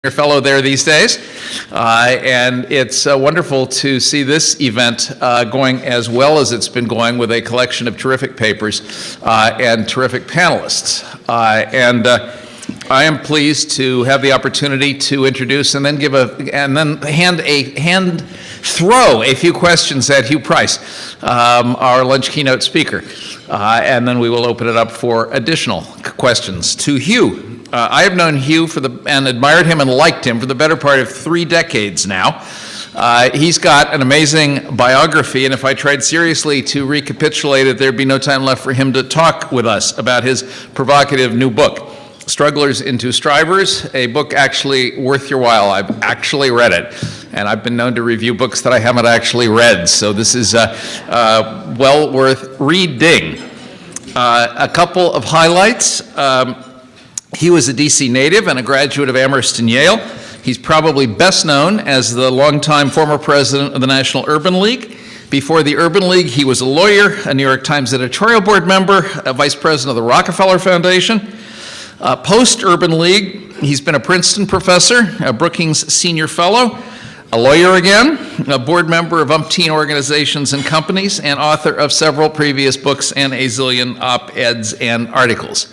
your fellow there these days, and it's wonderful to see this event going as well as it's been going with a collection of terrific papers and terrific panelists. I am pleased to have the opportunity to introduce and then throw a few questions at Hugh Price, our lunch keynote speaker, and then we will open it up for additional questions to Hugh. I have known Hugh and admired him and liked him for the better part of 3 decades now. He's got an amazing biography, and if I tried seriously to recapitulate it, there'd be no time left for him to talk with us about his provocative new book, Strugglers into Strivers, a book actually worth your while. I've actually read it, and I've been known to review books that I haven't actually read, so this is well worth reading. A couple of highlights. He was a DC native and a graduate of Amherst and Yale. He's probably best known as the longtime former president of the National Urban League. Before the Urban League, he was a lawyer, a New York Times editorial board member, a vice president of the Rockefeller Foundation. Post-Urban League, he's been a Princeton professor, a Brookings Senior Fellow, a lawyer again, a board member of umpteen organizations and companies, and author of several previous books and a zillion op-eds and articles.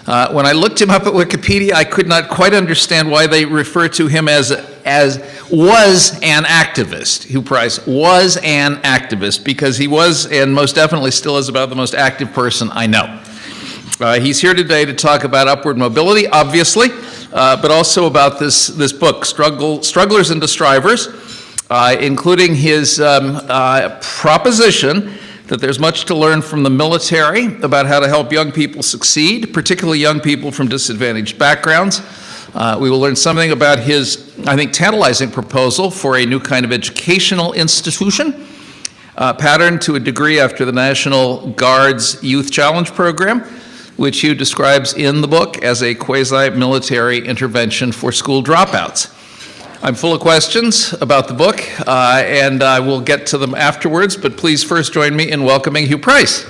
When I looked him up at Wikipedia, I could not quite understand why they refer to him as was an activist. Hugh Price was an activist, because he was, and most definitely still is, about the most active person I know. He's here today to talk about upward mobility, obviously, but also about this book, Strugglers into Strivers, including his proposition that there's much to learn from the military about how to help young people succeed, particularly young people from disadvantaged backgrounds. We will learn something about his, I think, tantalizing proposal for a new kind of educational institution, patterned to a degree after the National Guard's Youth Challenge Program, which Hugh describes in the book as a quasi-military intervention for school dropouts. I'm full of questions about the book, and I will get to them afterwards, but please first join me in welcoming Hugh Price.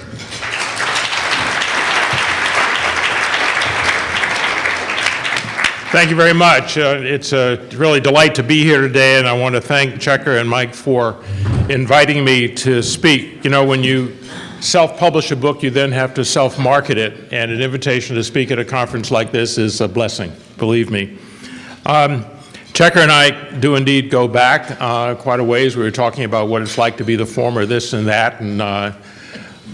Thank you very much. It's a really delight to be here today, and I want to thank Checker and Mike for inviting me to speak. You know, when you self-publish a book, you then have to self-market it, and an invitation to speak at a conference like this is a blessing, believe me. Checker and I do indeed go back quite a ways. We were talking about what it's like to be the former this and that, and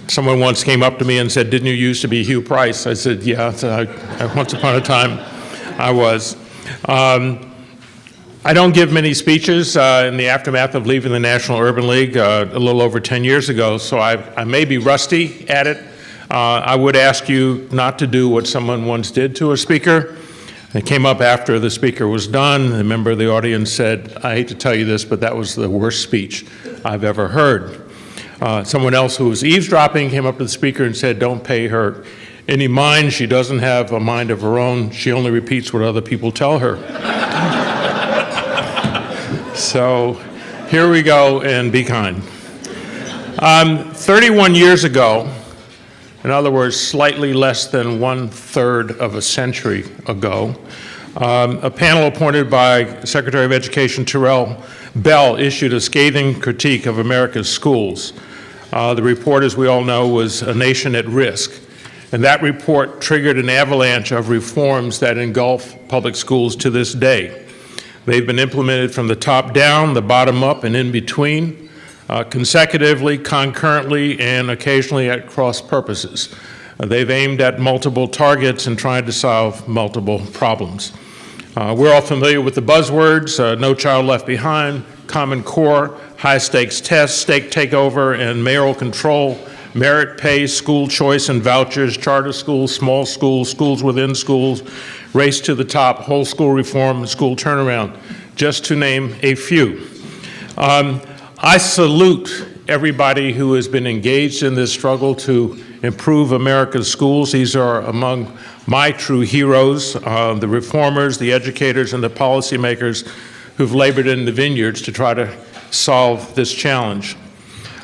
someone once came up to me and said, "Didn't you used to be Hugh Price?" I said, "Yeah, once upon a time I was." I don't give many speeches in the aftermath of leaving the National Urban League a little over 10 years ago, so I may be rusty at it. I would ask you not to do what someone once did to a speaker. It came up after the speaker was done. A member of the audience said, "I hate to tell you this, but that was the worst speech I've ever heard." Someone else who was eavesdropping came up to the speaker and said, "Don't pay her any mind. She doesn't have a mind of her own. She only repeats what other people tell her." So here we go, and be kind. 31 years ago, in other words, slightly less than 1/3 of a century ago, a panel appointed by Secretary of Education Terrell Bell issued a scathing critique of America's schools. The report, as we all know, was A Nation at Risk, and that report triggered an avalanche of reforms that engulf public schools to this day. They've been implemented from the top down, the bottom up, and in between, consecutively, concurrently, and occasionally at cross purposes. They've aimed at multiple targets and tried to solve multiple problems. We're all familiar with the buzzwords, No Child Left Behind, Common Core, high stakes tests, state takeover and mayoral control, merit pay, school choice and vouchers, charter schools, small schools, schools within schools, race to the top, whole school reform, school turnaround, just to name a few. I salute everybody who has been engaged in this struggle to improve America's schools. These are among my true heroes, the reformers, the educators, and the policymakers who've labored in the vineyards to try to solve this challenge.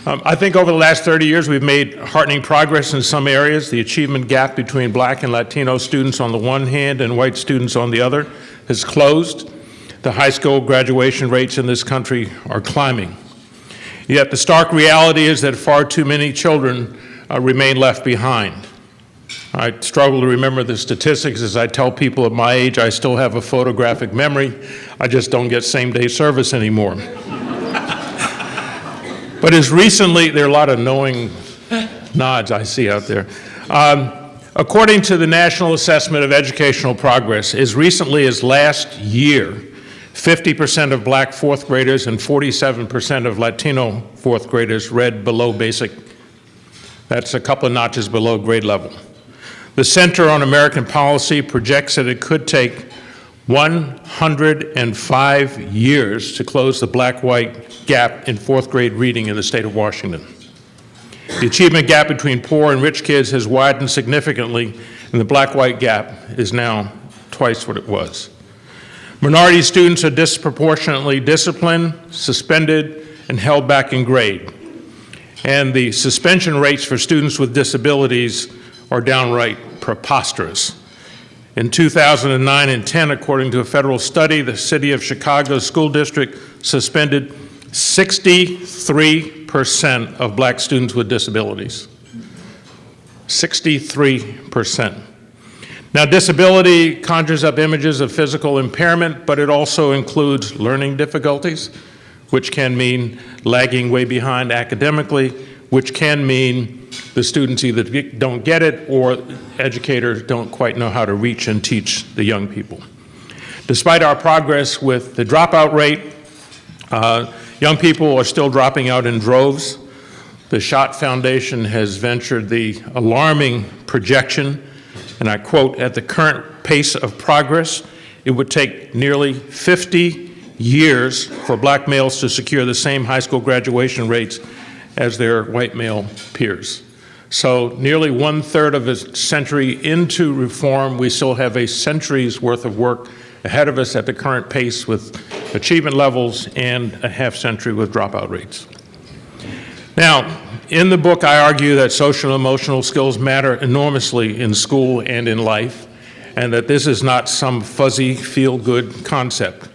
I think over the last 30 years, we've made heartening progress in some areas. The achievement gap between Black and Latino students on the one hand and white students on the other has closed. The high school graduation rates in this country are climbing. Yet the stark reality is that far too many children remain left behind. I struggle to remember the statistics. As I tell people of my age, I still have a photographic memory. I just don't get same-day service anymore. But as recently, there are a lot of knowing nods I see out there. According to the National Assessment of Educational Progress, as recently as last year, 50% of Black fourth graders and 47% of Latino fourth graders read below basic. That's a couple of notches below grade level. The Center on American Policy projects that it could take 105 years to close the Black-white gap in fourth grade reading in the state of Washington. The achievement gap between poor and rich kids has widened significantly, and the Black-white gap is now twice what it was. Minority students are disproportionately disciplined, suspended, and held back in grade. And the suspension rates for students with disabilities are downright preposterous. In 2009 and 10, according to a federal study, the City of Chicago School District suspended 63% of Black students with disabilities. 63%. Now, disability conjures up images of physical impairment, but it also includes learning difficulties, which can mean lagging way behind academically, which can mean the students either don't get it or educators don't quite know how to reach and teach the young people. Despite our progress with the dropout rate, young people are still dropping out in droves. The Schott Foundation has ventured the alarming projection, and I quote, "At the current pace of progress, it would take nearly 50 years for Black males to secure the same high school graduation rates as their white male peers." So nearly 1/3 of a century into reform, we still have a century's worth of work ahead of us at the current pace with achievement levels and a half century with dropout rates. Now, in the book, I argue that social and emotional skills matter enormously in school and in life, and that this is not some fuzzy, feel-good concept.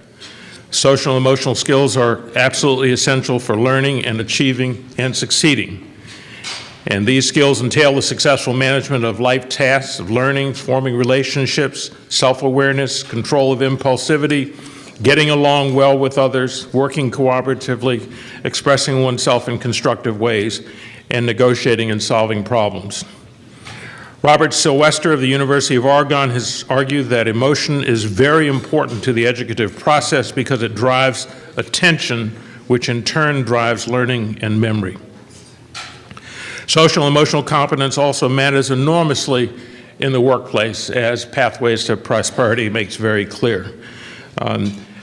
Social and emotional skills are absolutely essential for learning and achieving and succeeding. And these skills entail the successful management of life tasks, of learning, forming relationships, self-awareness, control of impulsivity, getting along well with others, working cooperatively, expressing oneself in constructive ways, and negotiating and solving problems. Robert Sylvester of the University of Oregon has argued that emotion is very important to the educative process because it drives attention, which in turn drives learning and memory. Social and emotional competence also matters enormously in the workplace, as Pathways to Prosperity makes very clear.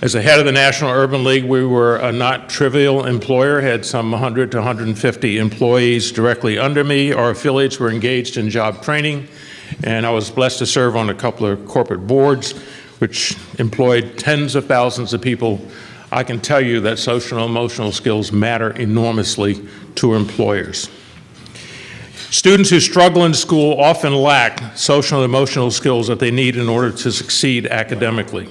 As the head of the National Urban League, we were a not trivial employer, had some 100 to 150 employees directly under me. Our affiliates were engaged in job training, and I was blessed to serve on a couple of corporate boards, which employed tens of thousands of people. I can tell you that social and emotional skills matter enormously to employers. Students who struggle in school often lack social and emotional skills that they need in order to succeed academically.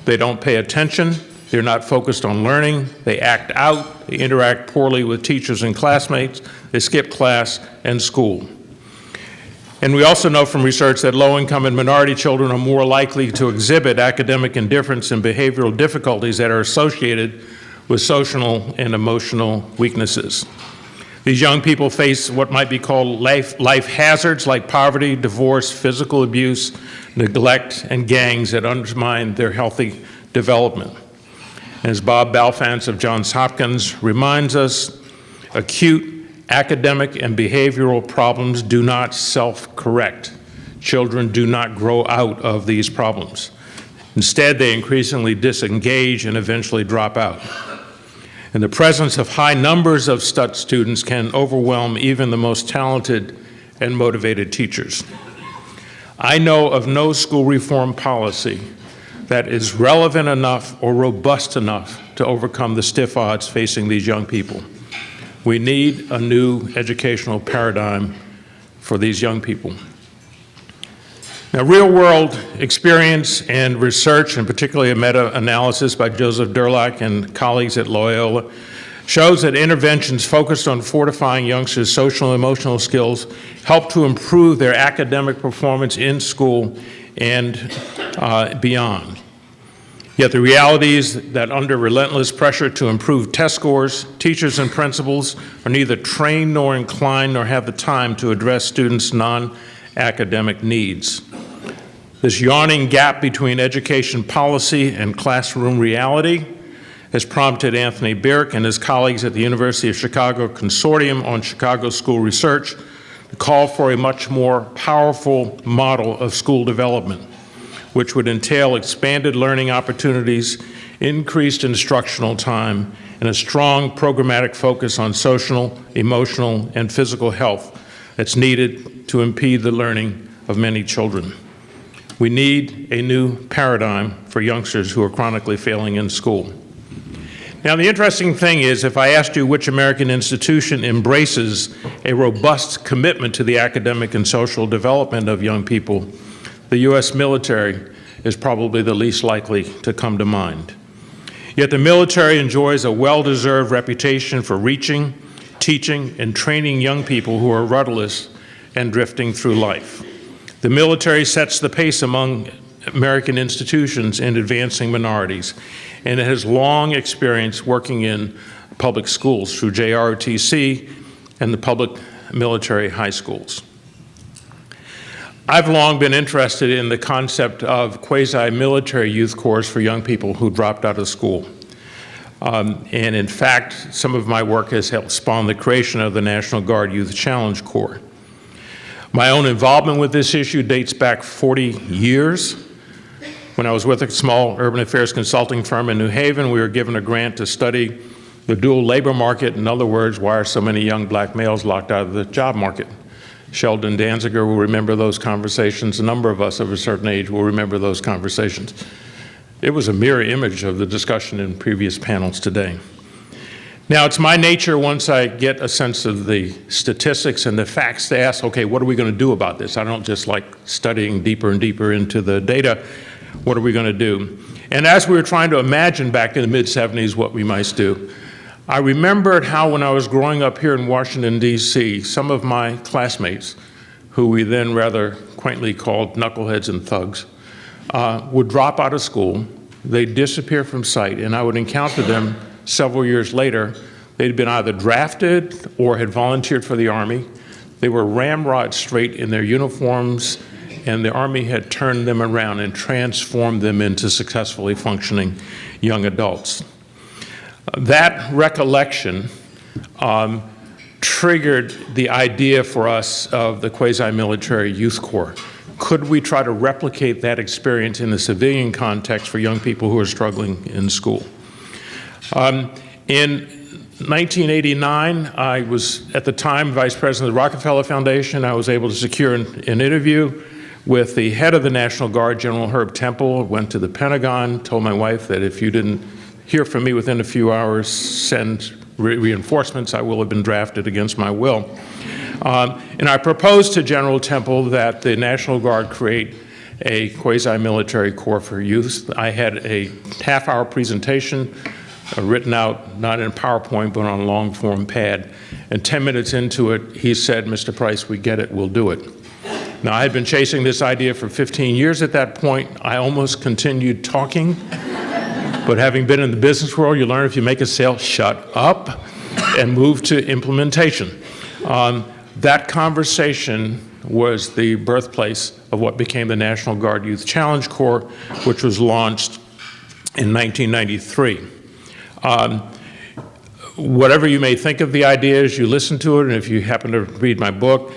They don't pay attention, they're not focused on learning, they act out, they interact poorly with teachers and classmates, they skip class and school. And we also know from research that low-income and minority children are more likely to exhibit academic indifference and behavioral difficulties that are associated with social and emotional weaknesses. These young people face what might be called life hazards like poverty, divorce, physical abuse, neglect, and gangs that undermine their healthy development. As Bob Balfance of Johns Hopkins reminds us, acute academic and behavioral problems do not self-correct. Children do not grow out of these problems. Instead, they increasingly disengage and eventually drop out. And the presence of high numbers of STUT students can overwhelm even the most talented and motivated teachers. I know of no school reform policy that is relevant enough or robust enough to overcome the stiff odds facing these young people. We need a new educational paradigm for these young people. Now, real-world experience and research, and particularly a meta-analysis by Joseph Durlach and colleagues at Loyola, shows that interventions focused on fortifying youngsters' social and emotional skills help to improve their academic performance in school and beyond. Yet the reality is that under relentless pressure to improve test scores, teachers and principals are neither trained nor inclined nor have the time to address students' non-academic needs. This yawning gap between education policy and classroom reality has prompted Anthony Bierk and his colleagues at the University of Chicago Consortium on Chicago School Research to call for a much more powerful model of school development, which would entail expanded learning opportunities, increased instructional time, and a strong programmatic focus on social, emotional, and physical health that's needed to impede the learning of many children. We need a new paradigm for youngsters who are chronically failing in school. Now, the interesting thing is, if I asked you which American institution embraces a robust commitment to the academic and social development of young people, the U.S. military is probably the least likely to come to mind. Yet the military enjoys a well-deserved reputation for reaching, teaching, and training young people who are rudderless and drifting through life. The military sets the pace among American institutions in advancing minorities, and it has long experience working in public schools through JROTC and the public military high schools. I've long been interested in the concept of quasi-military youth corps for young people who dropped out of school. And in fact, some of my work has helped spawn the creation of the National Guard Youth Challenge Corps. My own involvement with this issue dates back 40 years. When I was with a small urban affairs consulting firm in New Haven, we were given a grant to study the dual labor market. In other words, why are so many young black males locked out of the job market? Sheldon Danziger will remember those conversations. A number of us of a certain age will remember those conversations. It was a mirror image of the discussion in previous panels today. Now, it's my nature, once I get a sense of the statistics and the facts, to ask, okay, what are we going to do about this? I don't just like studying deeper and deeper into the data. What are we going to do? And as we were trying to imagine back in the mid-'70s what we might do, I remembered how when I was growing up here in Washington, D.C., some of my classmates, who we then rather quaintly called knuckleheads and thugs, would drop out of school, they'd disappear from sight, and I would encounter them several years later. They'd been either drafted or had volunteered for the Army. They were ramrod straight in their uniforms, and the Army had turned them around and transformed them into successfully functioning young adults. That recollection triggered the idea for us of the quasi-military youth corps. Could we try to replicate that experience in the civilian context for young people who are struggling in school? In 1989, I was, at the time, vice president of the Rockefeller Foundation. I was able to secure an interview with the head of the National Guard, General Herb Temple. Went to the Pentagon, told my wife that if you didn't hear from me within a few hours, send reinforcements, I will have been drafted against my will. And I proposed to General Temple that the National Guard create a quasi-military corps for youth. I had a half-hour presentation written out, not in PowerPoint, but on a long-form pad. And 10 minutes into it, he said, "Mr. Price, we get it, we'll do it." Now, I had been chasing this idea for 15 years at that point. I almost continued talking. But having been in the business world, you learn if you make a sale, shut up and move to implementation. That conversation was the birthplace of what became the National Guard Youth Challenge Corps, which was launched in 1993. Whatever you may think of the idea as you listen to it, and if you happen to read my book,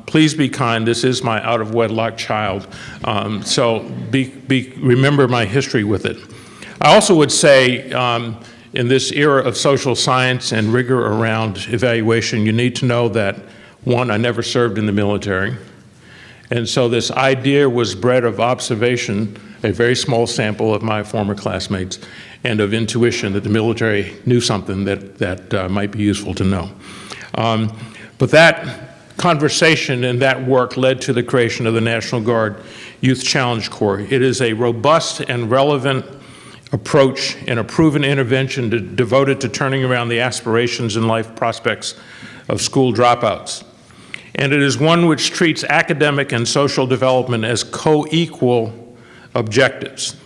please be kind. This is my out-of-wedlock child, so remember my history with it. I also would say, in this era of social science and rigor around evaluation, you need to know that, one, I never served in the military, And so this idea was bred of observation, a very small sample of my former classmates, and of intuition that the military knew something that might be useful to know. But that conversation and that work led to the creation of the National Guard Youth Challenge Corps. It is a robust and relevant approach and a proven intervention devoted to turning around the aspirations and life prospects of school dropouts. And it is one which treats academic and social development as co-equal objectives.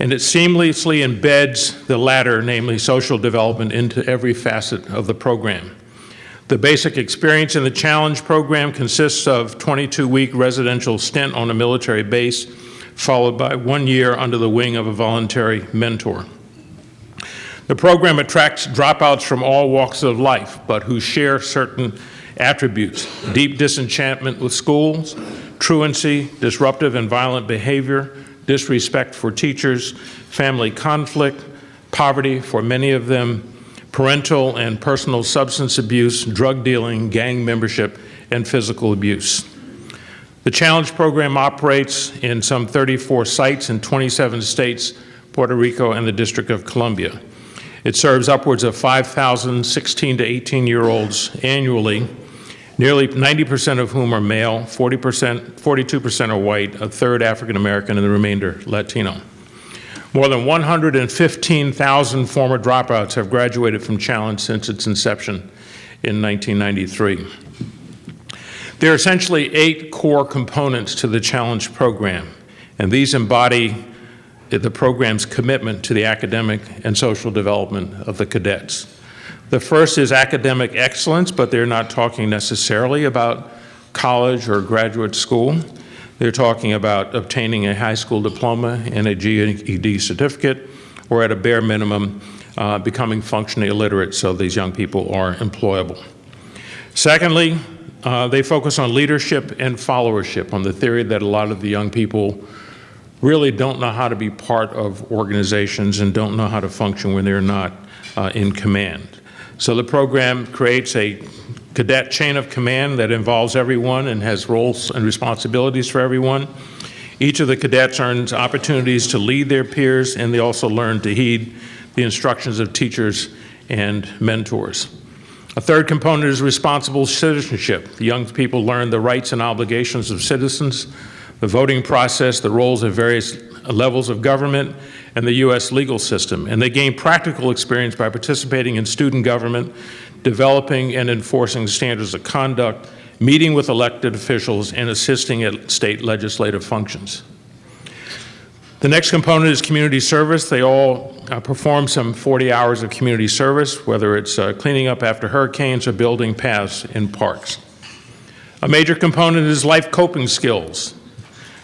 And it seamlessly embeds the latter, namely social development, into every facet of the program. The basic experience in the Challenge program consists of 22-week residential stint on a military base, followed by 1 year under the wing of a voluntary mentor. The program attracts dropouts from all walks of life, but who share certain attributes: deep disenchantment with schools, truancy, disruptive and violent behavior, disrespect for teachers, family conflict, poverty for many of them, parental and personal substance abuse, drug dealing, gang membership, and physical abuse. The Challenge program operates in some 34 sites in 27 states, Puerto Rico, and the District of Columbia. It serves upwards of 5,000 16 to 18-year-olds annually, nearly 90% of whom are male, 42% are white, a third African American, and the remainder Latino. More than 115,000 former dropouts have graduated from Challenge since its inception in 1993. There are essentially 8 core components to the Challenge program, and these embody the program's commitment to the academic and social development of the cadets. The first is academic excellence, but they're not talking necessarily about college or graduate school. They're talking about obtaining a high school diploma and a GED certificate, or at a bare minimum, becoming functionally illiterate so these young people are employable. Secondly, they focus on leadership and followership, on the theory that a lot of the young people really don't know how to be part of organizations and don't know how to function when they're not in command. So the program creates a cadet chain of command that involves everyone and has roles and responsibilities for everyone. Each of the cadets earns opportunities to lead their peers, and they also learn to heed the instructions of teachers and mentors. A third component is responsible citizenship. The young people learn the rights and obligations of citizens, the voting process, the roles of various levels of government, and the U.S. legal system. And they gain practical experience by participating in student government, developing and enforcing standards of conduct, meeting with elected officials, and assisting at state legislative functions. The next component is community service. They all perform some 40 hours of community service, whether it's cleaning up after hurricanes or building paths in parks. A major component is life coping skills,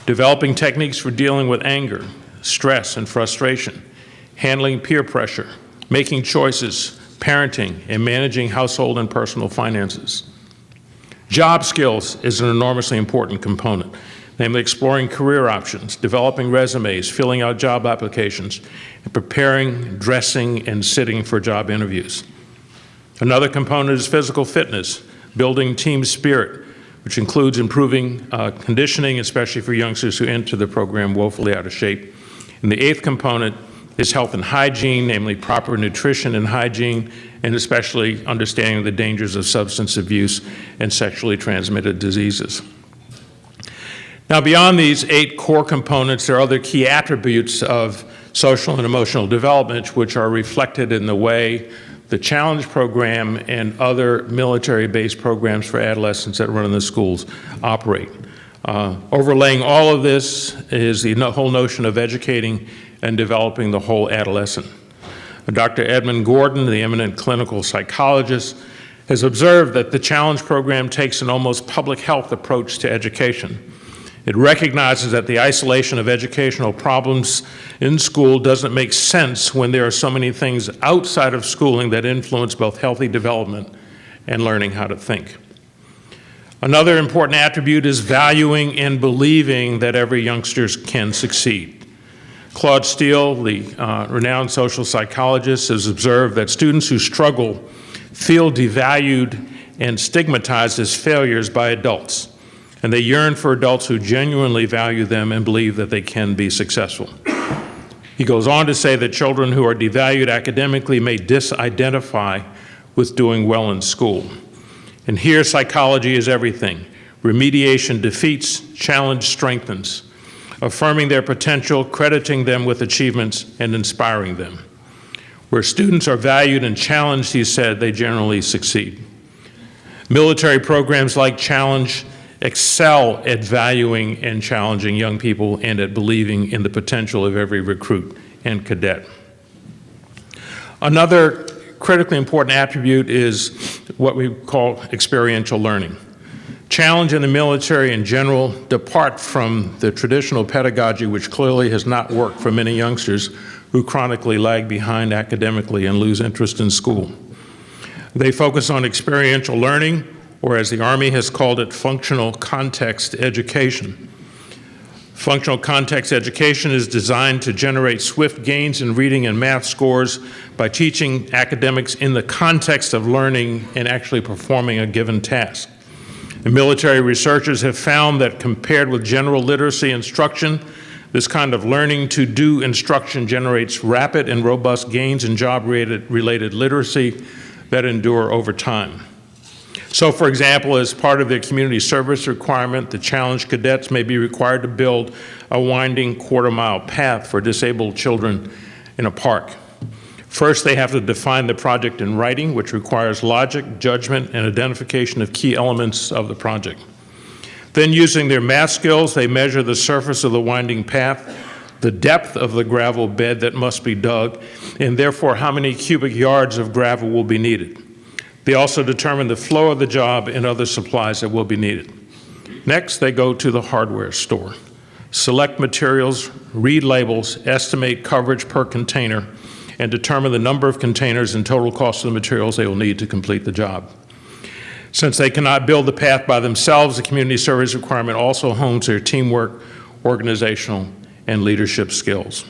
developing techniques for dealing with anger, stress, and frustration, handling peer pressure, making choices, parenting, and managing household and personal finances. Job skills is an enormously important component, namely exploring career options, developing resumes, filling out job applications, and preparing, dressing, and sitting for job interviews. Another component is physical fitness, building team spirit, which includes improving conditioning, especially for youngsters who enter the program woefully out of shape. And the eighth component is health and hygiene, namely proper nutrition and hygiene, and especially understanding the dangers of substance abuse and sexually transmitted diseases. Now, beyond these 8 core components, there are other key attributes of social and emotional development which are reflected in the way the Challenge program and other military-based programs for adolescents that run in the schools operate. Overlaying all of this is the whole notion of educating and developing the whole adolescent. Dr. Edmund Gordon, the eminent clinical psychologist, has observed that the Challenge program takes an almost public health approach to education. It recognizes that the isolation of educational problems in school doesn't make sense when there are so many things outside of schooling that influence both healthy development and learning how to think. Another important attribute is valuing and believing that every youngster can succeed. Claude Steele, the renowned social psychologist, has observed that students who struggle feel devalued and stigmatized as failures by adults. and they yearn for adults who genuinely value them and believe that they can be successful. He goes on to say that children who are devalued academically may disidentify with doing well in school. And here, psychology is everything. Remediation defeats, challenge strengthens, affirming their potential, crediting them with achievements, and inspiring them. Where students are valued and challenged, he said, they generally succeed. Military programs like Challenge excel at valuing and challenging young people and at believing in the potential of every recruit and cadet. Another critically important attribute is what we call experiential learning. Challenge in the military in general depart from the traditional pedagogy, which clearly has not worked for many youngsters who chronically lag behind academically and lose interest in school. They focus on experiential learning, or as the Army has called it, functional context education. Functional context education is designed to generate swift gains in reading and math scores by teaching academics in the context of learning and actually performing a given task. And military researchers have found that compared with general literacy instruction, this kind of learning to do instruction generates rapid and robust gains in job-related literacy that endure over time. So, for example, as part of their community service requirement, the Challenge cadets may be required to build a winding quarter-mile path for disabled children in a park. First, they have to define the project in writing, which requires logic, judgment, and identification of key elements of the project. Then, using their math skills, they measure the surface of the winding path, the depth of the gravel bed that must be dug, and therefore how many cubic yards of gravel will be needed. They also determine the flow of the job and other supplies that will be needed. Next, they go to the hardware store, select materials, read labels, estimate coverage per container, and determine the number of containers and total cost of the materials they will need to complete the job. Since they cannot build the path by themselves, the community service requirement also hones their teamwork, organizational, and leadership skills.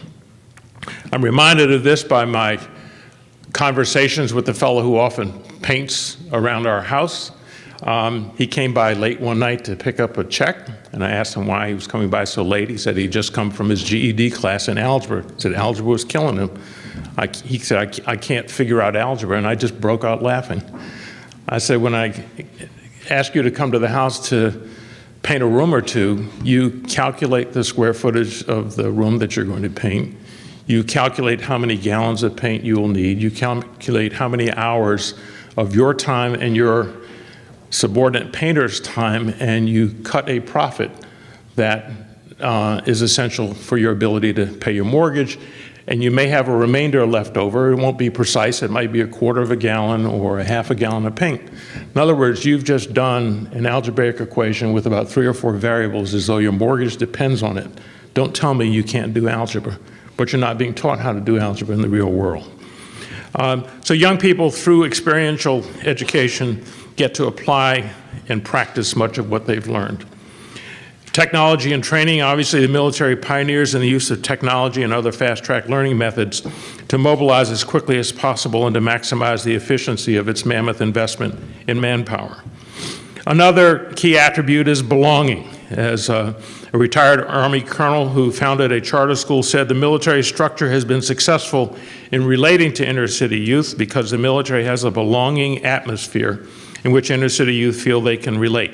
I'm reminded of this by my conversations with the fellow who often paints around our house. He came by late one night to pick up a check, and I asked him why he was coming by so late. He said he'd just come from his GED class in algebra. He said algebra was killing him. He said, I can't figure out algebra, and I just broke out laughing. I said, when I ask you to come to the house to paint a room or two, you calculate the square footage of the room that you're going to paint. You calculate how many gallons of paint you will need. You calculate how many hours of your time and your subordinate painter's time, and you cut a profit that is essential for your ability to pay your mortgage. And you may have a remainder left over. It won't be precise. It might be a quarter of a gallon or a half a gallon of paint. In other words, you've just done an algebraic equation with about 3 or 4 variables as though your mortgage depends on it. Don't tell me you can't do algebra, but you're not being taught how to do algebra in the real world. So young people, through experiential education, get to apply and practice much of what they've learned. Technology and training, obviously the military pioneers in the use of technology and other fast-track learning methods to mobilize as quickly as possible and to maximize the efficiency of its mammoth investment in manpower. Another key attribute is belonging. As a retired Army colonel who founded a charter school said, the military structure has been successful in relating to inner-city youth because the military has a belonging atmosphere in which inner-city youth feel they can relate.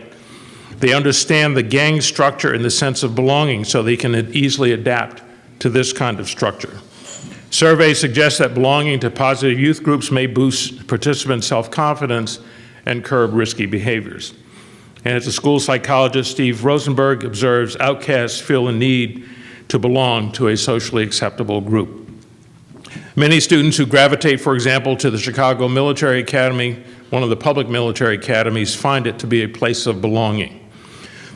They understand the gang structure in the sense of belonging, so they can easily adapt to this kind of structure. Surveys suggest that belonging to positive youth groups may boost participant self-confidence and curb risky behaviors. And as the school psychologist Steve Rosenberg observes, outcasts feel a need to belong to a socially acceptable group. Many students who gravitate, for example, to the Chicago Military Academy, one of the public military academies, find it to be a place of belonging.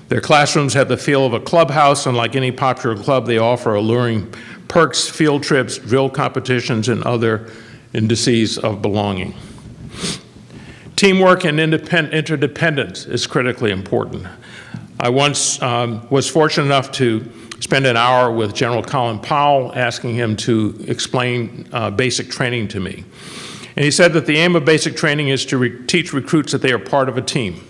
Their classrooms have the feel of a clubhouse, and like any popular club, they offer alluring perks, field trips, drill competitions, and other indices of belonging. Teamwork and interdependence is critically important. I once was fortunate enough to spend an hour with General Colin Powell asking him to explain basic training to me. And he said that the aim of basic training is to teach recruits that they are part of a team.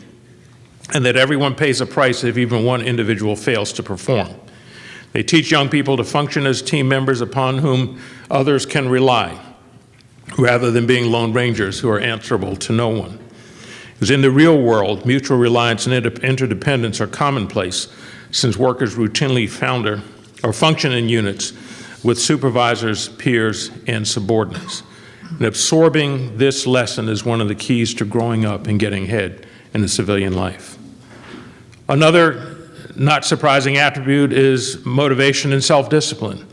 and that everyone pays a price if even one individual fails to perform. They teach young people to function as team members upon whom others can rely, rather than being lone rangers who are answerable to no one. Because in the real world, mutual reliance and interdependence are commonplace, since workers routinely function in units with supervisors, peers, and subordinates. And absorbing this lesson is one of the keys to growing up and getting ahead in the civilian life. Another not surprising attribute is motivation and self-discipline.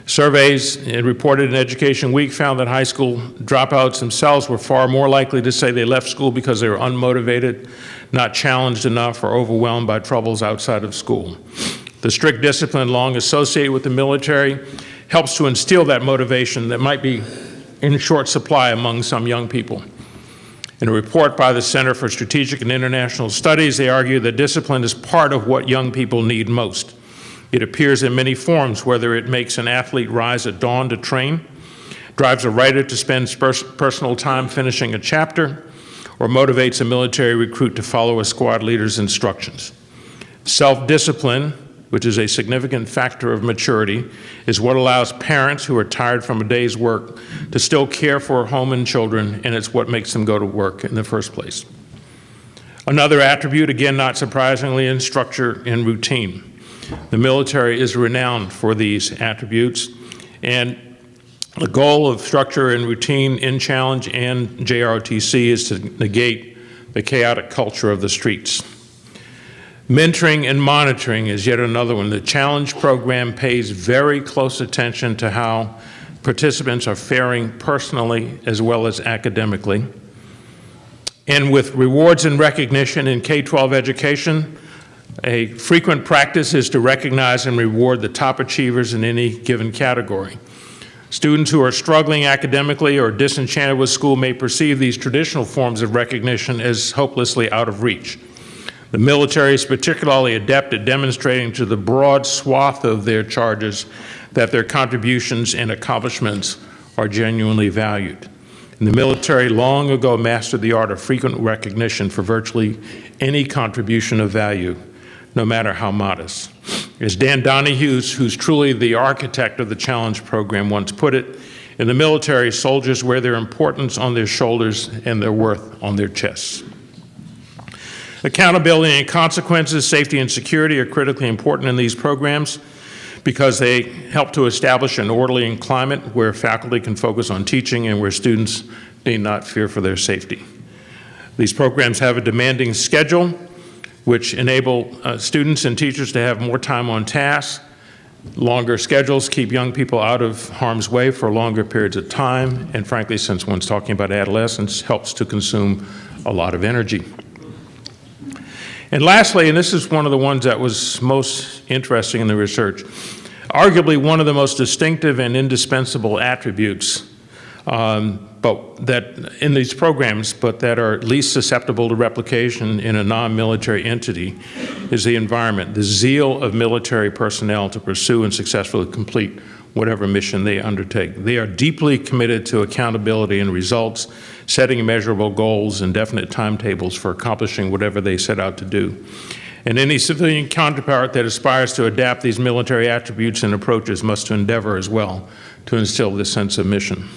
Surveys reported in Education Week found that high school dropouts themselves were far more likely to say they left school because they were unmotivated, not challenged enough, or overwhelmed by troubles outside of school. The strict discipline long associated with the military helps to instill that motivation that might be in short supply among some young people. In a report by the Center for Strategic and International Studies, they argue that discipline is part of what young people need most. It appears in many forms, whether it makes an athlete rise at dawn to train, drives a writer to spend personal time finishing a chapter, or motivates a military recruit to follow a squad leader's instructions. Self-discipline, which is a significant factor of maturity, is what allows parents who are tired from a day's work to still care for home and children, and it's what makes them go to work in the first place. Another attribute, again not surprisingly, is structure and routine. The military is renowned for these attributes, and the goal of structure and routine in Challenge and JROTC is to negate the chaotic culture of the streets. Mentoring and monitoring is yet another one. The Challenge program pays very close attention to how participants are faring personally as well as academically. And with rewards and recognition in K-12 education, a frequent practice is to recognize and reward the top achievers in any given category. Students who are struggling academically or disenchanted with school may perceive these traditional forms of recognition as hopelessly out of reach. The military is particularly adept at demonstrating to the broad swath of their charges that their contributions and accomplishments are genuinely valued. And the military long ago mastered the art of frequent recognition for virtually any contribution of value, no matter how modest. As Dan Donahue, who's truly the architect of the Challenge program, once put it, in the military, soldiers wear their importance on their shoulders and their worth on their chests. Accountability and consequences, safety and security are critically important in these programs because they help to establish an orderly climate where faculty can focus on teaching and where students need not fear for their safety. These programs have a demanding schedule, which enable students and teachers to have more time on task. Longer schedules keep young people out of harm's way for longer periods of time, and frankly, since one's talking about adolescence, helps to consume a lot of energy. And lastly, and this is one of the ones that was most interesting in the research, arguably one of the most distinctive and indispensable attributes but that in these programs, but that are least susceptible to replication in a non-military entity, is the environment, the zeal of military personnel to pursue and successfully complete whatever mission they undertake. They are deeply committed to accountability and results, setting measurable goals and definite timetables for accomplishing whatever they set out to do. And any civilian counterpart that aspires to adapt these military attributes and approaches must endeavor as well to instill this sense of mission.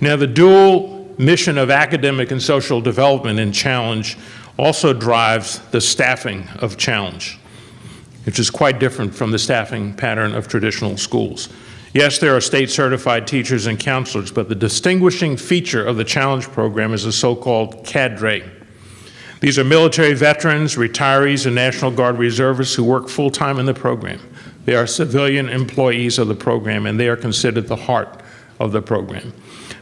Now, the dual mission of academic and social development in Challenge also drives the staffing of Challenge, which is quite different from the staffing pattern of traditional schools. Yes, there are state-certified teachers and counselors, but the distinguishing feature of the Challenge program is a so-called cadre. These are military veterans, retirees, and National Guard reservists who work full-time in the program. They are civilian employees of the program, and they are considered the heart of the program.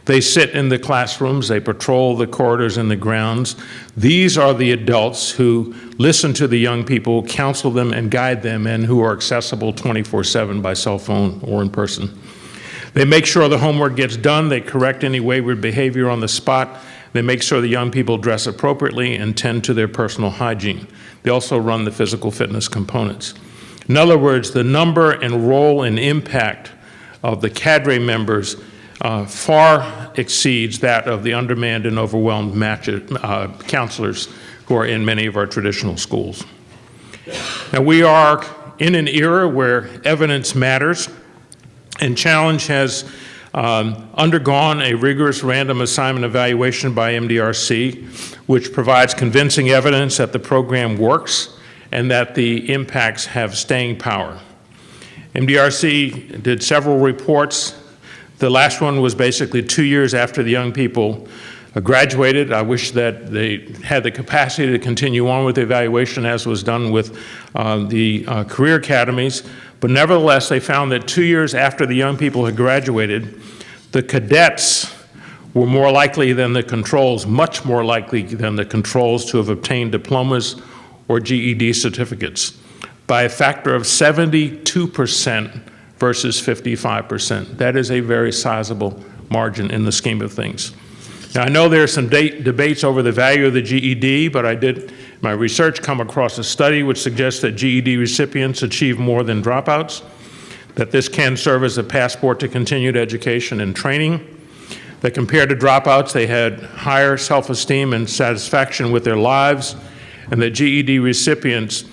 They sit in the classrooms, they patrol the corridors and the grounds. These are the adults who listen to the young people, counsel them, and guide them, and who are accessible 24/7 by cell phone or in person. They make sure the homework gets done, they correct any wayward behavior on the spot, they make sure the young people dress appropriately and tend to their personal hygiene. They also run the physical fitness components. In other words, the number and role and impact of the cadre members far exceeds that of the undermanned and overwhelmed counselors who are in many of our traditional schools. Now, we are in an era where evidence matters, and Challenge has undergone a rigorous random assignment evaluation by MDRC, which provides convincing evidence that the program works and that the impacts have staying power. MDRC did several reports. The last one was basically 2 years after the young people graduated. I wish that they had the capacity to continue on with the evaluation as was done with the career academies, but nevertheless they found that 2 years after the young people had graduated, the cadets were more likely than the controls, much more likely than the controls, to have obtained diplomas or GED certificates by a factor of 72% versus 55%. That is a very sizable margin in the scheme of things. Now, I know there are some debates over the value of the GED, but I did, in my research, come across a study which suggests that GED recipients achieve more than dropouts, that this can serve as a passport to continued education and training, that compared to dropouts, they had higher self-esteem and satisfaction with their lives, and that GED recipients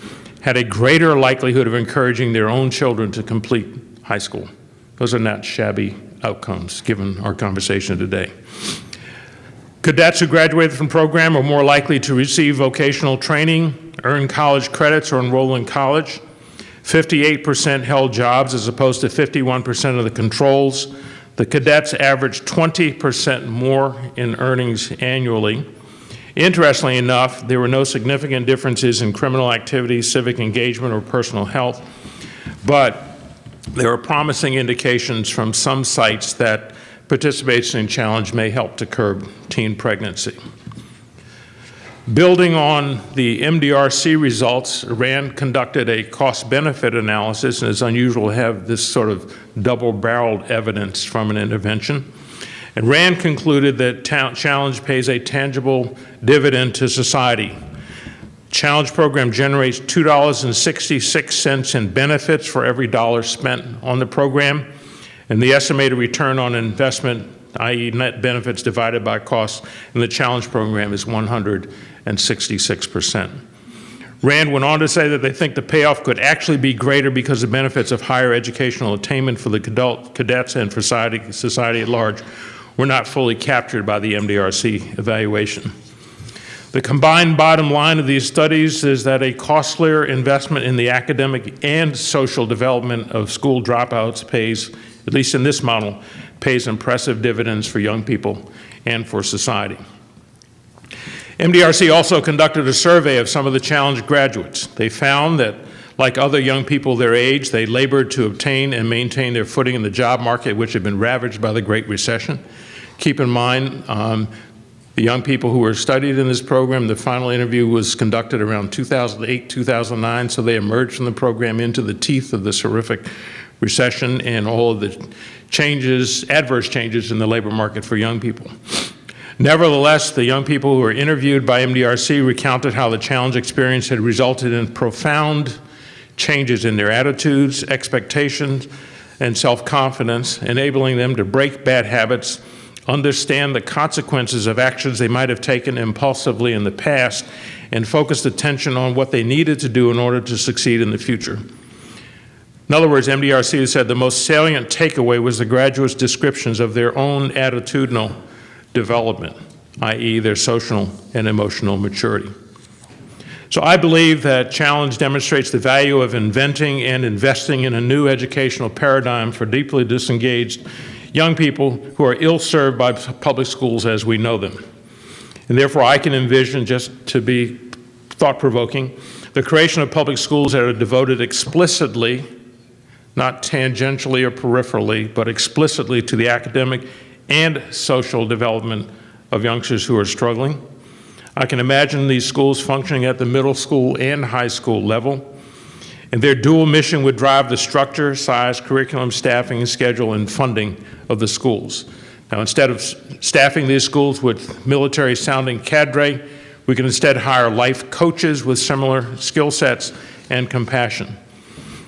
had a greater likelihood of encouraging their own children to complete high school. Those are not shabby outcomes, given our conversation today. Cadets who graduated from the program are more likely to receive vocational training, earn college credits, or enroll in college. 58% held jobs as opposed to 51% of the controls. The cadets averaged 20% more in earnings annually. Interestingly enough, there were no significant differences in criminal activity, civic engagement, or personal health, but there are promising indications from some sites that participation in Challenge may help to curb teen pregnancy. Building on the MDRC results, RAND conducted a cost-benefit analysis, and it's unusual to have this sort of double-barreled evidence from an intervention. And RAND concluded that Challenge pays a tangible dividend to society. Challenge program generates $2.66 in benefits for every dollar spent on the program, and the estimated return on investment, i.e. net benefits divided by costs, in the Challenge program is 166%. RAND went on to say that they think the payoff could actually be greater because the benefits of higher educational attainment for the cadets and for society at large were not fully captured by the MDRC evaluation. The combined bottom line of these studies is that a costlier investment in the academic and social development of school dropouts pays, at least in this model, pays impressive dividends for young people and for society. MDRC also conducted a survey of some of the Challenge graduates. They found that, like other young people their age, they labored to obtain and maintain their footing in the job market, which had been ravaged by the Great Recession. Keep in mind, the young people who were studied in this program, the final interview was conducted around 2008, 2009, so they emerged from the program into the teeth of this horrific recession and all of the changes, adverse changes in the labor market for young people. Nevertheless, the young people who were interviewed by MDRC recounted how the Challenge experience had resulted in profound changes in their attitudes, expectations, and self-confidence, enabling them to break bad habits, understand the consequences of actions they might have taken impulsively in the past, and focused attention on what they needed to do in order to succeed in the future. In other words, MDRC said the most salient takeaway was the graduates' descriptions of their own attitudinal development, i.e. their social and emotional maturity. So I believe that Challenge demonstrates the value of inventing and investing in a new educational paradigm for deeply disengaged young people who are ill-served by public schools as we know them. And therefore, I can envision, just to be thought-provoking, the creation of public schools that are devoted explicitly, not tangentially or peripherally, but explicitly to the academic and social development of youngsters who are struggling. I can imagine these schools functioning at the middle school and high school level, and their dual mission would drive the structure, size, curriculum, staffing, schedule, and funding of the schools. Now, instead of staffing these schools with military-sounding cadre, we can instead hire life coaches with similar skill sets and compassion.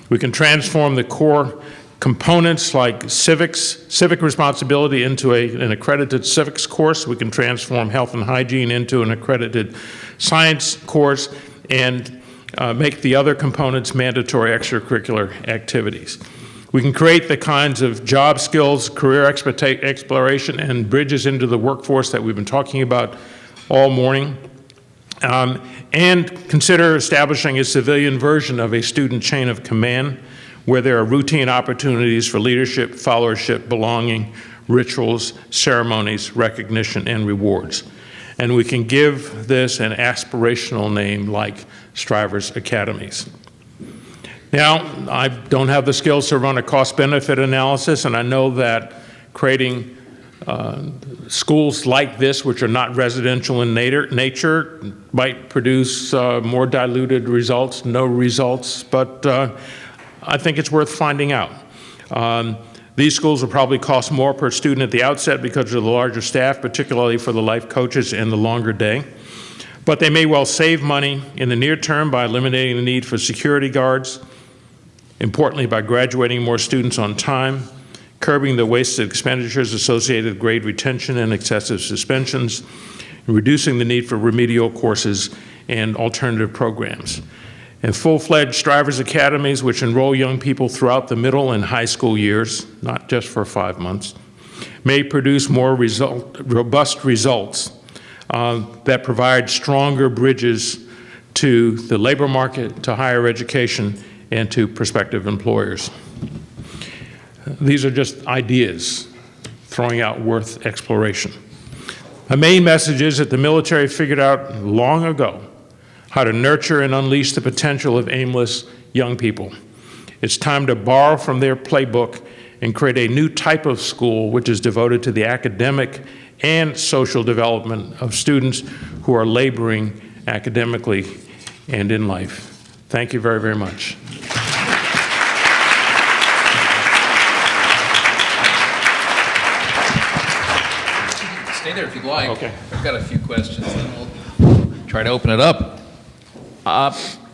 We can transform the core components like civic responsibility into an accredited civics course. We can transform health and hygiene into an accredited science course and make the other components mandatory extracurricular activities. We can create the kinds of job skills, career exploration, and bridges into the workforce that we've been talking about all morning. And consider establishing a civilian version of a student chain of command where there are routine opportunities for leadership, followership, belonging, rituals, ceremonies, recognition, and rewards. And we can give this an aspirational name like Strivers Academies. Now, I don't have the skills to run a cost-benefit analysis, and I know that creating schools like this, which are not residential in nature, might produce more diluted results, no results, but I think it's worth finding out. These schools will probably cost more per student at the outset because of the larger staff, particularly for the life coaches and the longer day. But they may well save money in the near term by eliminating the need for security guards, importantly by graduating more students on time, curbing the wasted expenditures associated with grade retention and excessive suspensions, and reducing the need for remedial courses and alternative programs. And full-fledged Strivers Academies, which enroll young people throughout the middle and high school years, not just for 5 months, may produce more robust results that provide stronger bridges to the labor market, to higher education, and to prospective employers. These are just ideas throwing out worth exploration. A main message is that the military figured out long ago how to nurture and unleash the potential of aimless young people. It's time to borrow from their playbook and create a new type of school which is devoted to the academic and social development of students who are laboring academically and in life. Thank you very, very much. Stay there if you'd like. Okay. I've got a few questions, then we'll try to open it up.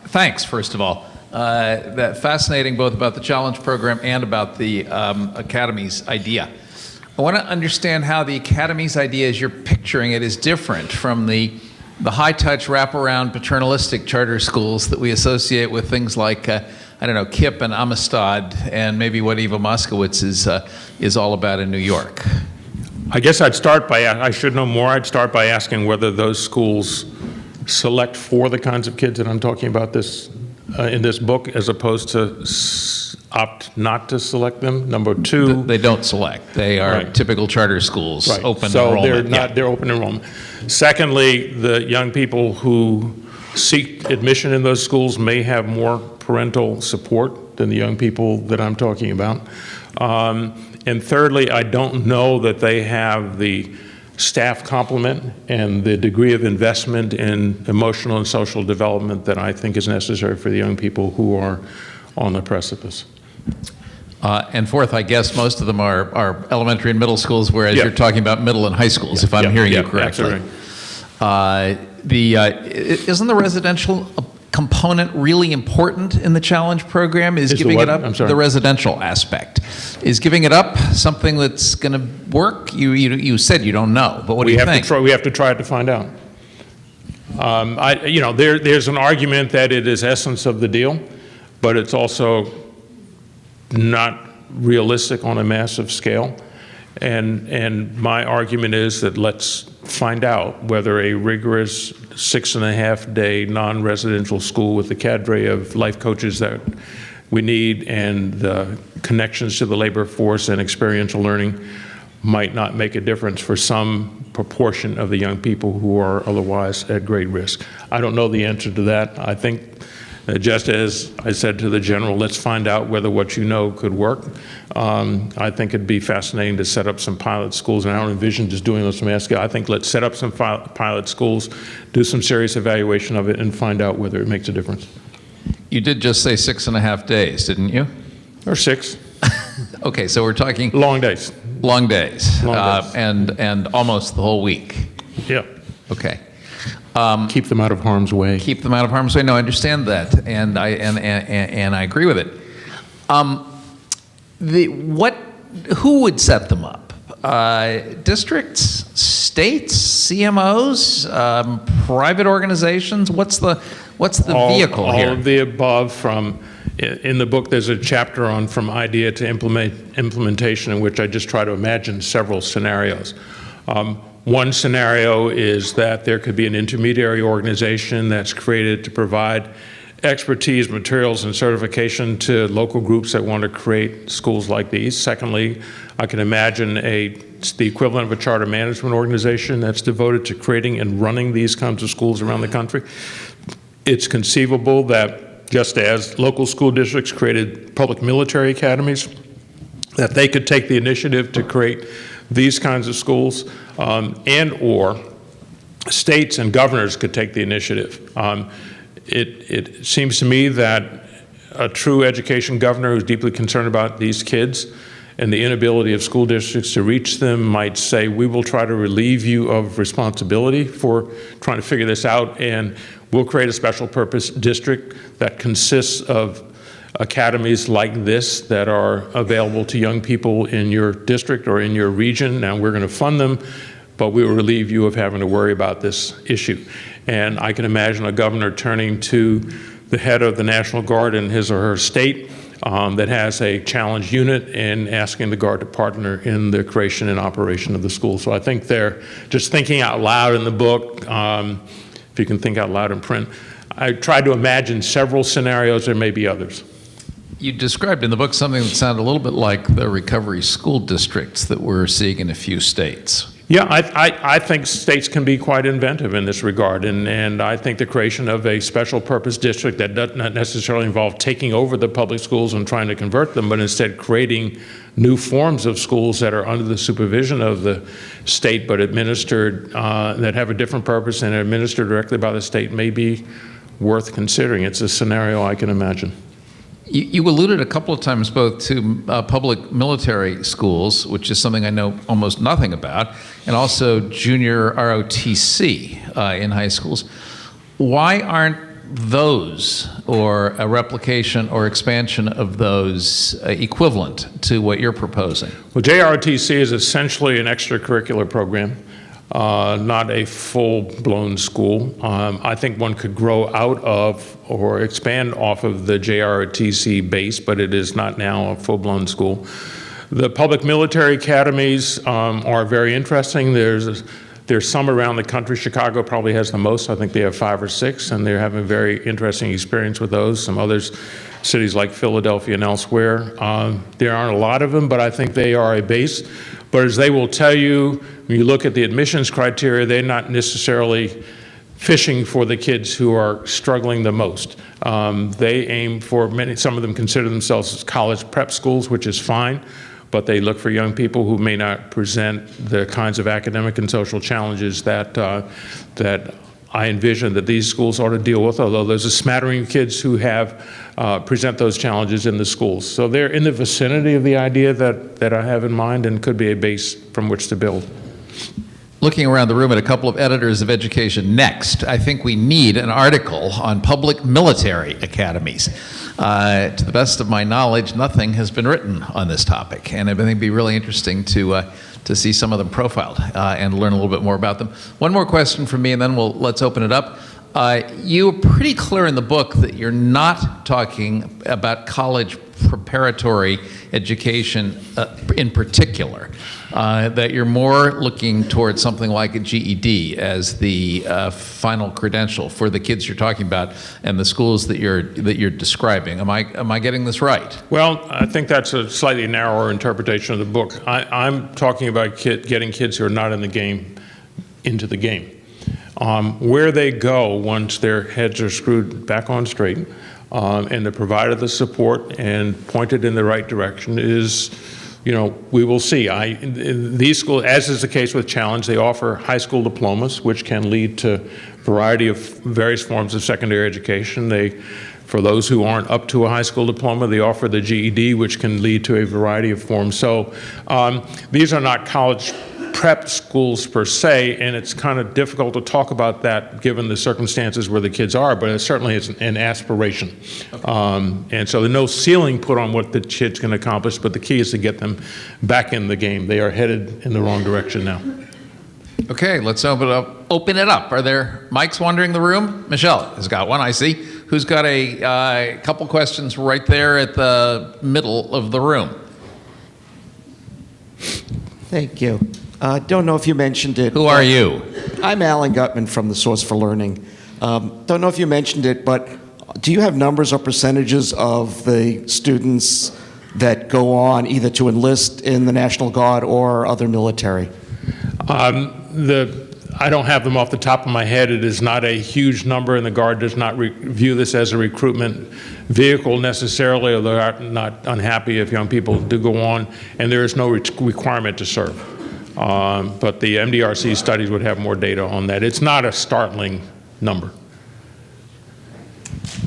Thanks, first of all. That fascinating both about the Challenge Program and about the Academies idea. I want to understand how the Academies idea, as you're picturing it, is different from the high-touch, wraparound, paternalistic charter schools that we associate with things like, I don't know, KIPP and Amistad, and maybe what Eva Moskowitz is all about in New York. I guess I'd start by, I should know more, I'd start by asking whether those schools select for the kinds of kids that I'm talking about in this book, as opposed to opt not to select them. Number two, they don't select. They are right. Typical charter schools, right. Open so enrollment. They're open enrollment. Secondly, the young people who seek admission in those schools may have more parental support than the young people that I'm talking about. And thirdly, I don't know that they have the staff complement and the degree of investment in emotional and social development that I think is necessary for the young people who are on the precipice. And fourth, I guess most of them are elementary and middle schools, whereas Yeah. you're talking about middle and high schools, if I'm hearing you correctly. Isn't the residential component really important in the Challenge Program? Is giving it up? I'm sorry. The residential aspect. Is giving it up something that's going to work? You said you don't know, but what do you think? We have to try it to find out. There's an argument that it is essence of the deal, but it's also not realistic on a massive scale. And my argument is that let's find out whether a rigorous 6.5-day non-residential school with the cadre of life coaches that we need and the connections to the labor force and experiential learning might not make a difference for some proportion of the young people who are otherwise at great risk. I don't know the answer to that. I think, just as I said to the general, let's find out whether what you know could work. I think it'd be fascinating to set up some pilot schools, and I don't envision just doing those from ASCA. I think let's set up some pilot schools, do some serious evaluation of it, and find out whether it makes a difference. You did just say 6.5 days, didn't you? Or 6. Okay, so we're talking Long days. long days, Long days. and almost the whole week. Yeah. Okay. Keep them out of harm's way. Keep them out of harm's way. No, I understand that, and I agree with it. who would set them up? Districts, states, CMOs, private organizations? What's the vehicle here? All of the above. In the book, there's a chapter on from idea to implementation, in which I just try to imagine several scenarios. One scenario is that there could be an intermediary organization that's created to provide expertise, materials, and certification to local groups that want to create schools like these. Secondly, I can imagine the equivalent of a charter management organization that's devoted to creating and running these kinds of schools around the country. It's conceivable that just as local school districts created public military academies, that they could take the initiative to create these kinds of schools, and or states and governors could take the initiative. It seems to me that a true education governor who's deeply concerned about these kids and the inability of school districts to reach them might say, we will try to relieve you of responsibility for trying to figure this out, and we'll create a special purpose district that consists of academies like this that are available to young people in your district or in your region. Now we're going to fund them, but we will relieve you of having to worry about this issue. And I can imagine a governor turning to the head of the National Guard in his or her state that has a challenge unit and asking the Guard to partner in the creation and operation of the school. So I think they're just thinking out loud in the book, if you can think out loud in print. I tried to imagine several scenarios. There may be others. You described in the book something that sounded a little bit like the recovery school districts that we're seeing in a few states. Yeah, I think states can be quite inventive in this regard, and I think the creation of a special purpose district that does not necessarily involve taking over the public schools and trying to convert them, but instead creating new forms of schools that are under the supervision of the state but administered, that have a different purpose and are administered directly by the state may be worth considering. It's a scenario I can imagine. You alluded a couple of times both to public military schools, which is something I know almost nothing about, and also junior ROTC in high schools. Why aren't those, or a replication or expansion of those, equivalent to what you're proposing? Well, JROTC is essentially an extracurricular program. Not a full-blown school. I think one could grow out of or expand off of the JROTC base, but it is not now a full-blown school. The public military academies are very interesting. There's some around the country. Chicago probably has the most. I think they have 5 or 6, and they're having a very interesting experience with those. Some others, cities like Philadelphia and elsewhere. There aren't a lot of them, but I think they are a base. But as they will tell you, when you look at the admissions criteria, they're not necessarily fishing for the kids who are struggling the most. They aim for some of them consider themselves as college prep schools, which is fine, but they look for young people who may not present the kinds of academic and social challenges that I envision that these schools ought to deal with, although there's a smattering of kids who have present those challenges in the schools. So they're in the vicinity of the idea that I have in mind and could be a base from which to build. Looking around the room at a couple of editors of education next, I think we need an article on public military academies. To the best of my knowledge, nothing has been written on this topic, and I think it'd be really interesting to see some of them profiled and learn a little bit more about them. One more question from me, and then let's open it up. You're pretty clear in the book that you're not talking about college preparatory education in particular, that you're more looking towards something like a GED as the final credential for the kids you're talking about and the schools that you're describing. Am I getting this right? Well, I think that's a slightly narrower interpretation of the book. I'm talking about getting kids who are not in the game into the game. Where they go once their heads are screwed back on straight and they're provided the support and pointed in the right direction is, we will see. These schools, as is the case with Challenge, they offer high school diplomas, which can lead to a variety of various forms of secondary education. For those who aren't up to a high school diploma, they offer the GED, which can lead to a variety of forms. So these are not college prep schools per se, and it's kind of difficult to talk about that given the circumstances where the kids are, but it certainly is an aspiration. And so there's no ceiling put on what the kids can accomplish, but the key is to get them back in the game. They are headed in the wrong direction now. Okay, let's open it up. Are there mics wandering the room? Michelle has got one, I see. Who's got a couple questions right there at the middle of the room? Thank you. Don't know if you mentioned it. Who are you? I'm Alan Gutman from the Source for Learning. Don't know if you mentioned it, but do you have numbers or percentages of the students that go on either to enlist in the National Guard or other military? I don't have them off the top of my head. It is not a huge number, and the Guard does not view this as a recruitment vehicle necessarily, although they're not unhappy if young people do go on, and there is no requirement to serve. But the MDRC studies would have more data on that. It's not a startling number.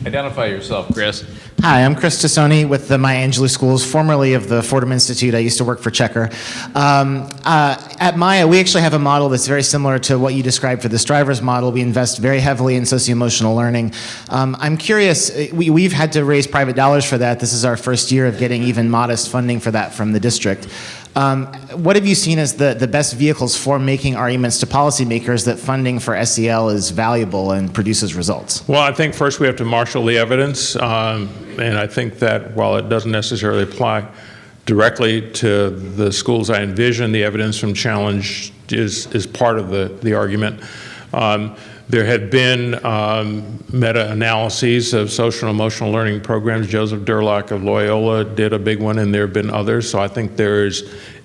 Identify yourself, Chris. Hi, I'm Chris Tassoni with the Maya Angelou Schools, formerly of the Fordham Institute. I used to work for Checker. At Maya, we actually have a model that's very similar to what you described for this driver's model. We invest very heavily in socio-emotional learning. I'm curious, we've had to raise private dollars for that. This is our first year of getting even modest funding for that from the district. What have you seen as the best vehicles for making arguments to policymakers that funding for SEL is valuable and produces results? Well, I think first we have to marshal the evidence, and I think that while it doesn't necessarily apply directly to the schools I envision, the evidence from Challenge is part of the argument. There had been meta-analyses of social and emotional learning programs. Joseph Durlock of Loyola did a big one, and there have been others. So I think there's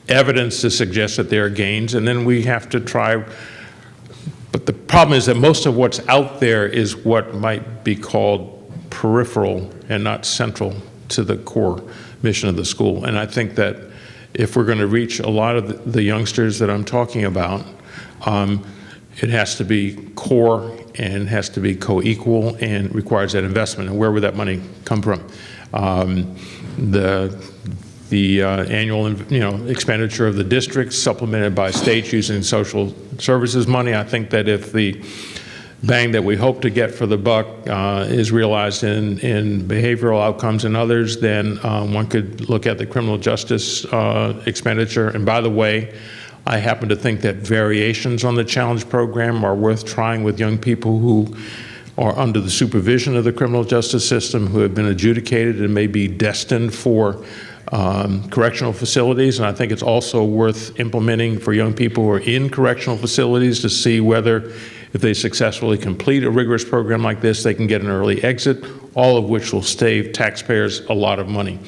evidence to suggest that there are gains, and then we have to try. But the problem is that most of what's out there is what might be called peripheral and not central to the core mission of the school. And I think that if we're going to reach a lot of the youngsters that I'm talking about, it has to be core and has to be co-equal and requires that investment. And where would that money come from? The annual expenditure of the district supplemented by states using social services money. I think that if the bang that we hope to get for the buck is realized in behavioral outcomes and others, then one could look at the criminal justice expenditure. And by the way, I happen to think that variations on the Challenge program are worth trying with young people who are under the supervision of the criminal justice system, who have been adjudicated and may be destined for correctional facilities. And I think it's also worth implementing for young people who are in correctional facilities to see whether, if they successfully complete a rigorous program like this, they can get an early exit, all of which will save taxpayers a lot of money.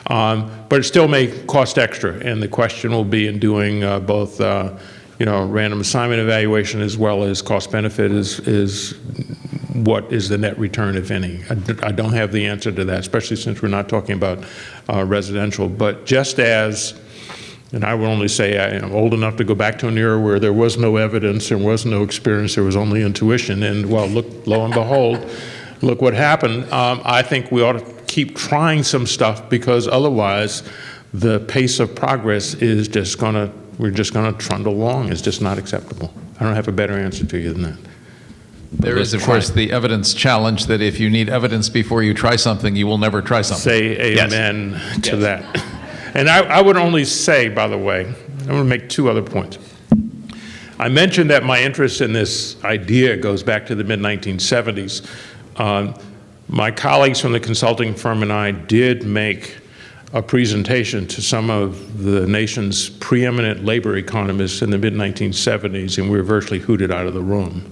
But it still may cost extra, and the question will be in doing both random assignment evaluation as well as cost benefit is what is the net return, if any. I don't have the answer to that, especially since we're not talking about residential. But just as, and I will only say I am old enough to go back to an era where there was no evidence, there was no experience, there was only intuition, and well, lo and behold, look what happened. I think we ought to keep trying some stuff, because otherwise the pace of progress is just we're just gonna trundle along. It's just not acceptable. I don't have a better answer to you than that. There is, of course, the evidence challenge that if you need evidence before you try something, you will never try something. Say amen to that. And I would only say, by the way, I'm going to make two other points. I mentioned that my interest in this idea goes back to the mid-1970s. My colleagues from the consulting firm and I did make a presentation to some of the nation's preeminent labor economists in the mid-1970s, and we were virtually hooted out of the room.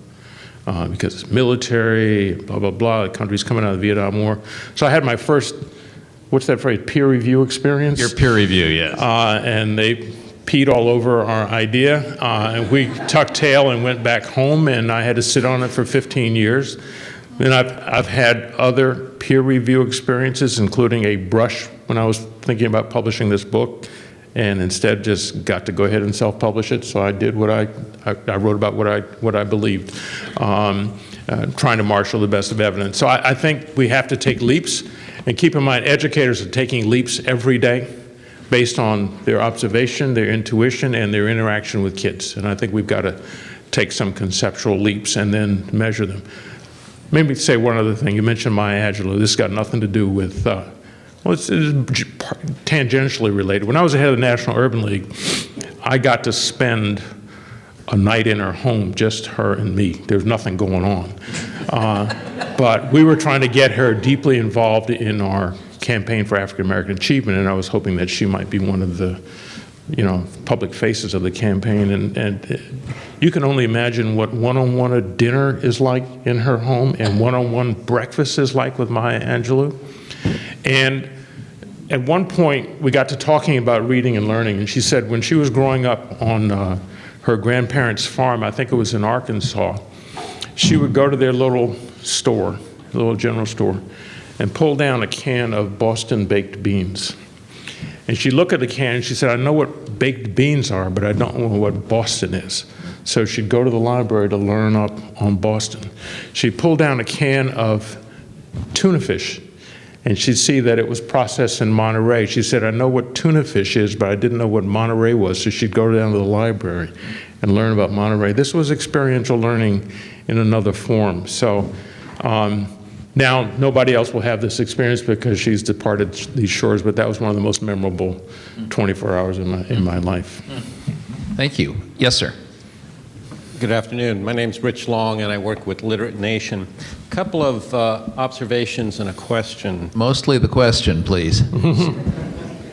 Because it's military, blah, blah, blah, the country's coming out of the Vietnam War. So I had my first, what's that phrase, peer review experience? Your peer review, yes. And they peed all over our idea, and we tucked tail and went back home, and I had to sit on it for 15 years. Then I've had other peer review experiences, including a brush when I was thinking about publishing this book, and instead just got to go ahead and self-publish it. So I did what I wrote about what I believed, trying to marshal the best of evidence. So I think we have to take leaps, and keep in mind, educators are taking leaps every day. based on their observation, their intuition, and their interaction with kids. And I think we've got to take some conceptual leaps and then measure them. Maybe say one other thing. You mentioned Maya Angelou. This has got nothing to do with, well, it's tangentially related. When I was the head of the National Urban League, I got to spend a night in her home, just her and me. There's nothing going on. But we were trying to get her deeply involved in our campaign for African American achievement, and I was hoping that she might be one of the, public faces of the campaign. And you can only imagine what one-on-one a dinner is like in her home and one-on-one breakfast is like with Maya Angelou. And at one point, we got to talking about reading and learning, and she said when she was growing up on her grandparents' farm, I think it was in Arkansas, she would go to their little store, little general store, and pull down a can of Boston baked beans. And she'd look at the can and she said, I know what baked beans are, but I don't know what Boston is. So she'd go to the library to learn up on Boston. She'd pull down a can of tuna fish, and she'd see that it was processed in Monterey. She said, I know what tuna fish is, but I didn't know what Monterey was. So she'd go down to the library and learn about Monterey. This was experiential learning in another form. So now nobody else will have this experience because she's departed these shores, but that was one of the most memorable 24 hours in my life. Thank you. Yes, sir. Good afternoon. My name's Rich Long, and I work with Literate Nation. A couple of observations and a question. Mostly the question, please.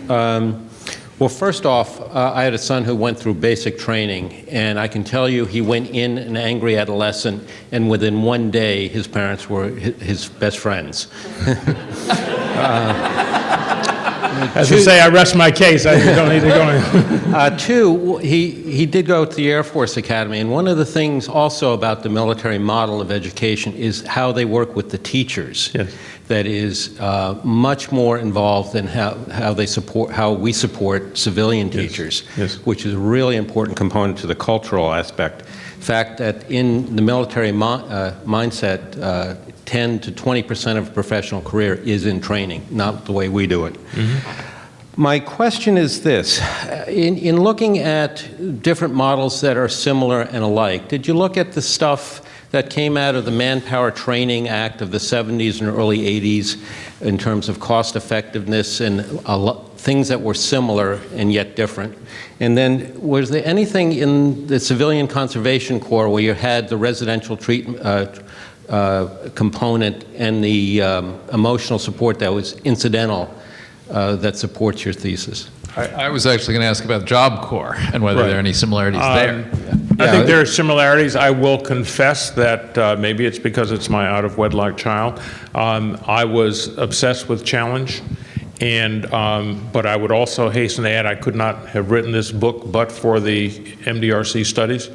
Well, first off, I had a son who went through basic training, and I can tell you he went in an angry adolescent, and within one day, his parents were his best friends. As I say, I rest my case. I don't need to go in. Two, he did go to the Air Force Academy, and one of the things also about the military model of education is how they work with the teachers. Yes. That is much more involved than how we support civilian teachers, Yes. which is a really important component to the cultural aspect. In fact, that in the military mindset, 10 to 20% of a professional career is in training, not the way we do it. Mm-hmm. My question is this. In looking at different models that are similar and alike, did you look at the stuff that came out of the Manpower Training Act of the 70s and early 80s in terms of cost effectiveness and things that were similar and yet different? And then was there anything in the Civilian Conservation Corps where you had the residential treatment component and the emotional support that was incidental that supports your thesis? I was actually going to ask about Job Corps and whether there are any similarities there. I think there are similarities. I will confess that maybe it's because it's my out-of-wedlock child. I was obsessed with challenge, and but I would also hasten to add I could not have written this book but for the MDRC studies.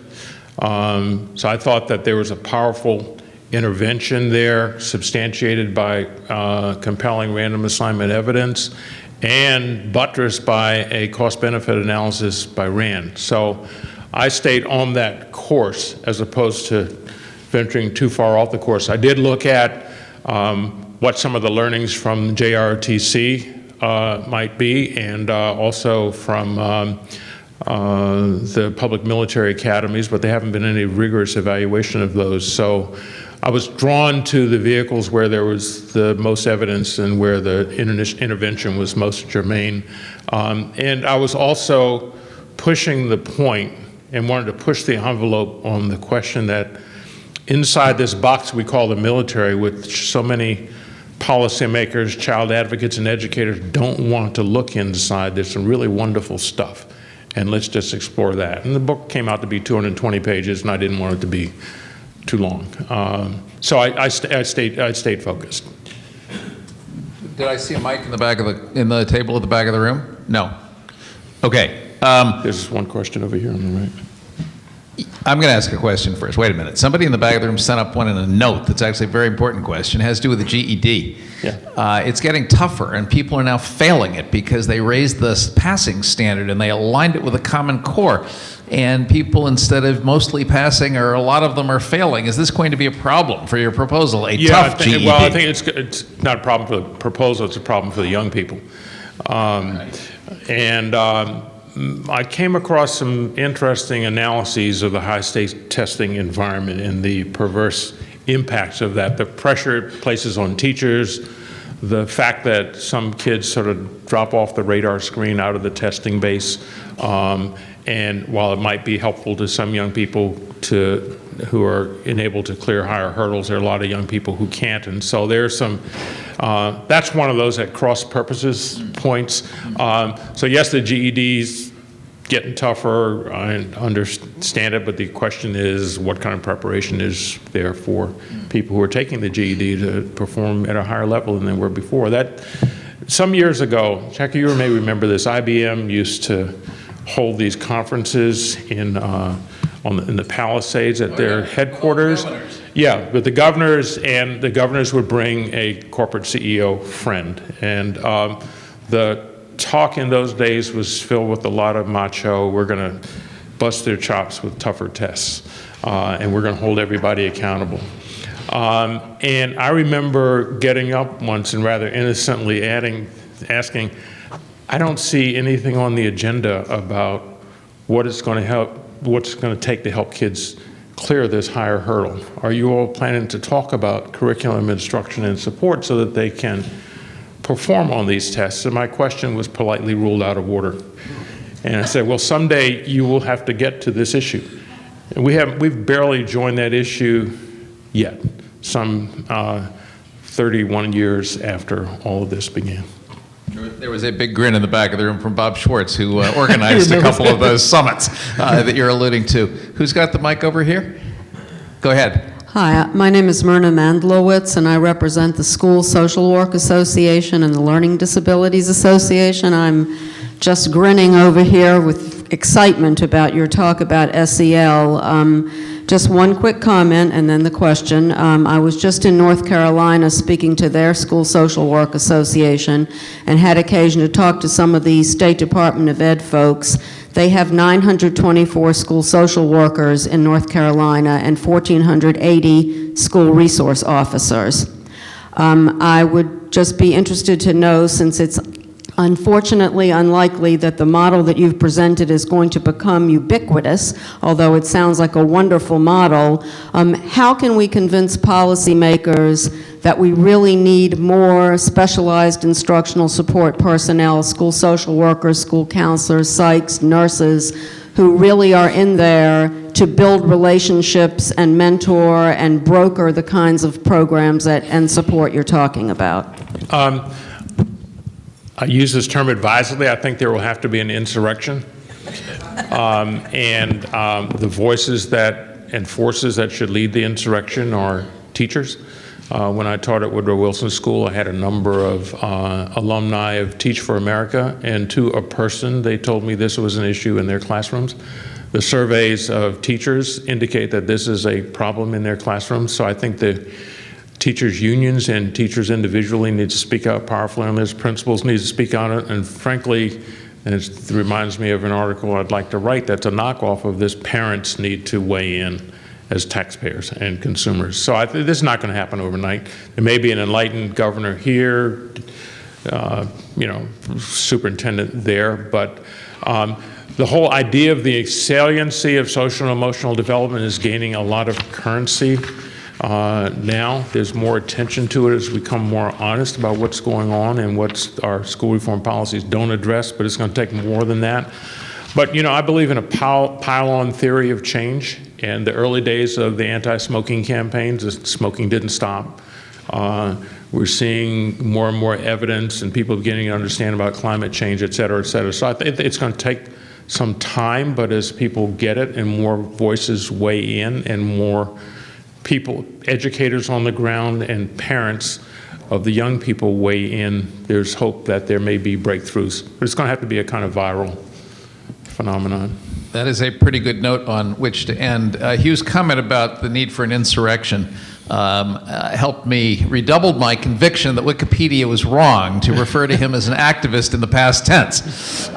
So I thought that there was a powerful intervention there, substantiated by compelling random assignment evidence, and buttressed by a cost-benefit analysis by RAND. So I stayed on that course as opposed to venturing too far off the course. I did look at what some of the learnings from JROTC might be, and also from the public military academies, but there haven't been any rigorous evaluation of those. So I was drawn to the vehicles where there was the most evidence and where the intervention was most germane. And I was also pushing the point and wanted to push the envelope on the question that inside this box we call the military, which so many policymakers, child advocates, and educators don't want to look inside, there's some really wonderful stuff. And let's just explore that. And the book came out to be 220 pages, and I didn't want it to be too long. So I stayed focused. Did I see a mic in the table at the back of the room? No. Okay. There's one question over here on the right. I'm going to ask a question first. Wait a minute. Somebody in the back of the room sent up one in a note that's actually a very important question. It has to do with the GED. Yeah. It's getting tougher, and people are now failing it because they raised the passing standard and they aligned it with a Common Core. And people, instead of mostly passing, or a lot of them are failing. Is this going to be a problem for your proposal, tough GED? Well, I think it's not a problem for the proposal, it's a problem for the young people. And I came across some interesting analyses of the high-stakes testing environment and the perverse impacts of that, the pressure it places on teachers, the fact that some kids sort of drop off the radar screen out of the testing base, and while it might be helpful to some young people who are enabled to clear higher hurdles, there are a lot of young people who can't, and so there's some, that's one of those at cross purposes points. So yes, the GED's getting tougher, I understand it, but the question is what kind of preparation is there for people who are taking the GED to perform at a higher level than they were before. That, some years ago, Jackie, you may remember this, IBM used to hold these conferences in the Palisades at their headquarters. Yeah, but the governors would bring a corporate CEO friend, and the talk in those days was filled with a lot of macho, we're going to bust their chops with tougher tests, and we're going to hold everybody accountable. And I remember getting up once and rather innocently asking, I don't see anything on the agenda about what's it going to take to help kids clear this higher hurdle. Are you all planning to talk about curriculum instruction and support so that they can perform on these tests? And my question was politely ruled out of order. And I said, well, someday you will have to get to this issue. And we've barely joined that issue yet, some 31 years after all of this began. There was a big grin in the back of the room from Bob Schwartz, who organized a couple of those summits that you're alluding to. Who's got the mic over here? Go ahead. Hi, my name is Myrna Mandlowitz, and I represent the School Social Work Association and the Learning Disabilities Association. I'm just grinning over here with excitement about your talk about SEL. Just one quick comment and then the question. I was just in North Carolina speaking to their School Social Work Association and had occasion to talk to some of the State Department of Ed folks. They have 924 school social workers in North Carolina and 1,480 school resource officers. I would just be interested to know, since it's unfortunately unlikely that the model that you've presented is going to become ubiquitous, although it sounds like a wonderful model, how can we convince policymakers that we really need more specialized instructional support personnel, school social workers, school counselors, psychs, nurses, who really are in there to build relationships and mentor and broker the kinds of programs and support you're talking about? I use this term advisedly. I think there will have to be an insurrection. The voices and forces that should lead the insurrection are teachers. When I taught at Woodrow Wilson School, I had a number of alumni of Teach for America, and to a person, they told me this was an issue in their classrooms. The surveys of teachers indicate that this is a problem in their classrooms, so I think the teachers' unions and teachers individually need to speak out powerfully on this. Principals need to speak on it, and frankly, and it reminds me of an article I'd like to write that's a knockoff of this, parents need to weigh in as taxpayers and consumers. So this is not going to happen overnight. There may be an enlightened governor here, superintendent there, but the whole idea of the saliency of social and emotional development is gaining a lot of currency now. There's more attention to it as we become more honest about what's going on and what our school reform policies don't address, but it's going to take more than that. But, I believe in a pile-on theory of change. And the early days of the anti-smoking campaigns, smoking didn't stop. We're seeing more and more evidence and people beginning to understand about climate change, et cetera, et cetera. So I think it's going to take some time, but as people get it and more voices weigh in and more people, educators on the ground and parents of the young people weigh in, there's hope that there may be breakthroughs. But it's going to have to be a kind of viral phenomenon. That is a pretty good note on which to end. Hugh's comment about the need for an insurrection helped me, redoubled my conviction that Wikipedia was wrong to refer to him as an activist in the past tense.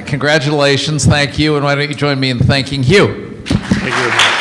Congratulations, thank you, and why don't you join me in thanking Hugh? Thank you.